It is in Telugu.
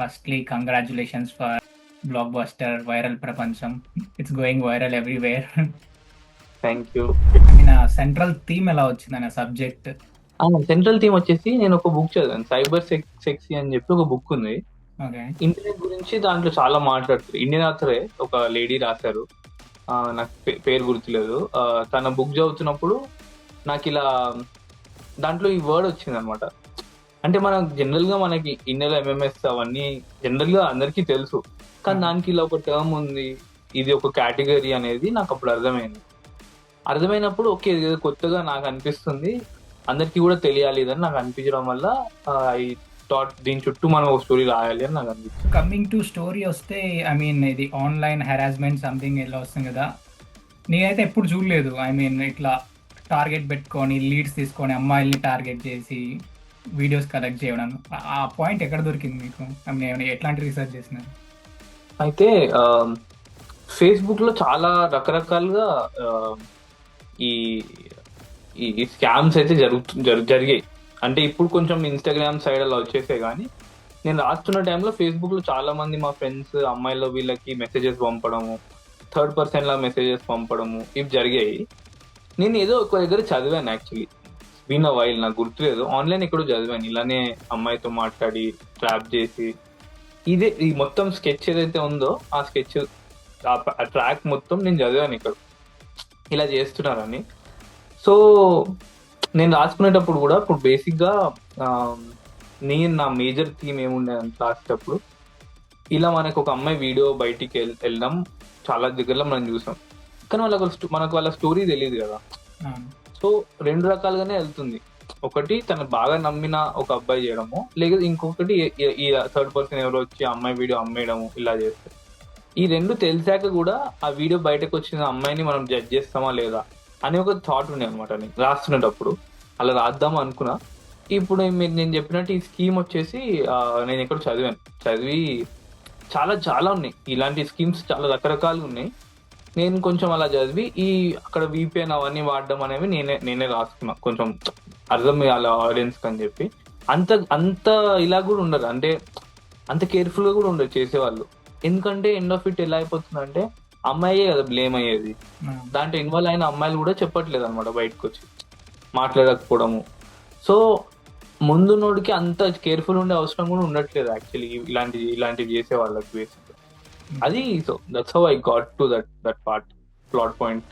Firstly congratulations for blockbuster viral ప్రపంచం. It's going viral everywhere. Thank you. I mean ఆ సెంట్రల్ థీమ్ ఎలా వచ్చిందన్న సబ్జెక్ట్? సెంట్రల్ థీమ్ వచ్చేసి నేను ఒక బుక్ చదివాను, సైబర్ సెక్సీ అని చెప్పి ఒక బుక్ ఉంది. ఓకే. ఇంటర్నెట్ గురించి దాంట్లో చాలా మాట్లాడుతారు. ఇండియన్ ఆథరే ఒక లేడీ రాశారు, నాకు పేరు గుర్తులేదు. తన బుక్ చదువుతున్నప్పుడు నాకు ఇలా దాంట్లో ఈ వర్డ్ వచ్చింది అనమాట. అంటే మనం జనరల్ గా మనకి ఇన్నెల ఎంఎంఎస్ అవన్నీ జనరల్ గా అందరికీ తెలుసు, కానీ దానికి ఇలా ఒక టర్మ్ ఉంది, ఇది ఒక కేటగిరీ అనేది నాకు అప్పుడు అర్థమైనప్పుడు ఓకే, ఇది ఏదో కొత్తగా నాకు అనిపిస్తుంది, అందరికీ కూడా తెలియాలి ఇదని నాకు అనిపించడం వల్ల ఐ థాట్ దీని చుట్టూ మనం ఒక స్టోరీ రాయాలి అని నాకు అనిపిస్తుంది. కమింగ్ టు స్టోరీ వస్తే, ఐ మీన్ ఇది ఆన్లైన్ హెరాస్మెంట్ సంథింగ్ ఇలా వస్తుంది కదా, నేనైతే ఎప్పుడు చూడలేదు. ఐ మీన్ ఇట్లా టార్గెట్ పెట్టుకొని లీడ్స్ తీసుకొని అమ్మాయిల్ని టార్గెట్ చేసి వీడియోస్ కలెక్ట్ చేయడం, ఆ పాయింట్ ఎక్కడ దొరికింది మీకు? ఐ మీన్ ఎట్లాంటి రీసెర్చ్ చేసినారు? అయితే ఫేస్బుక్ లో చాలా రకరకాలుగా ఈ ఈ స్కామ్స్ అయితే జరిగాయి. అంటే ఇప్పుడు కొంచెం ఇన్స్టాగ్రామ్ సైడ్ అలా వచ్చేసాయి, కానీ నేను రాస్తున్న టైంలో ఫేస్బుక్ లో చాలా మంది మా ఫ్రెండ్స్ అమ్మాయిల వీళ్ళకి మెసేజెస్ పంపడము, థర్డ్ పర్సన్ లా మెసేజెస్ పంపడము ఇవి జరిగాయి. నేను ఏదో ఒక దగ్గర చదివాను, యాక్చువల్లీ బీన్ అ వైల్, నాకు గుర్తులేదు, ఆన్లైన్ ఎక్కడో చదివాను, ఇలానే అమ్మాయితో మాట్లాడి ట్రాప్ చేసి ఈ మొత్తం స్కెచ్ ఏదైతే ఉందో ఆ స్కెచ్ ఆ ట్రాక్ మొత్తం నేను చదివాను ఇక్కడ ఇలా చేస్తున్నారని. సో నేను రాసుకునేటప్పుడు కూడా ఇప్పుడు బేసిక్గా నేను నా మేజర్ థీమ్ ఏముండే అని రాసేటప్పుడు, ఇలా మనకు ఒక అమ్మాయి వీడియో బయటికి వెళ్ళడం చాలా దగ్గరలో మనం చూసాం, కానీ మనకు వాళ్ళ స్టోరీ తెలియదు కదా. సో రెండు రకాలుగానే వెళ్తుంది. ఒకటి తను బాగా నమ్మిన ఒక అబ్బాయి చేయడము, లేదా ఇంకొకటి ఈ థర్డ్ పర్సన్ ఎవరో వచ్చి అమ్మాయి వీడియో అమ్మేయడము, ఇలా చేస్తారు. ఈ రెండు తెలిసాక కూడా ఆ వీడియో బయటకు వచ్చిన అమ్మాయిని మనం జడ్జ్ చేస్తామా లేదా అని ఒక థాట్ ఉండే అనమాట. నేను రాస్తున్నప్పుడు అలా రాద్దాం అనుకున్నా. ఇప్పుడు నేను చెప్పినట్టు ఈ స్కీమ్ వచ్చేసి నేను ఎక్కడ చదివి చాలా చాలా ఉన్నాయి ఇలాంటి స్కీమ్స్, చాలా రకరకాలు ఉన్నాయి. నేను కొంచెం అలా చదివి అక్కడ VPN అవన్నీ వాడడం అనేవి నేనే రాసుకున్నా, కొంచెం అర్థం అలా ఆడియన్స్ అని చెప్పి. అంత ఇలా కూడా ఉండరు, అంటే అంత కేర్ఫుల్ గా కూడా ఉండరు చేసేవాళ్ళు. ఎందుకంటే ఎండ్ ఆఫ్ ఇట్ ఎలా అయిపోతుందంటే అమ్మాయే కదా బ్లేమ్ అయ్యేది, దాంట్లో ఇన్వాల్వ్ అయిన అమ్మాయిలు కూడా చెప్పట్లేదు అనమాట బయటకు వచ్చి, మాట్లాడకపోవడము. సో ముందు నోడికి అంత కేర్ఫుల్ ఉండే అవసరం కూడా ఉండట్లేదు యాక్చువల్లీ ఇలాంటివి చేసే వాళ్ళకి బేసిక్ అది. So that's how I got to that part plot point.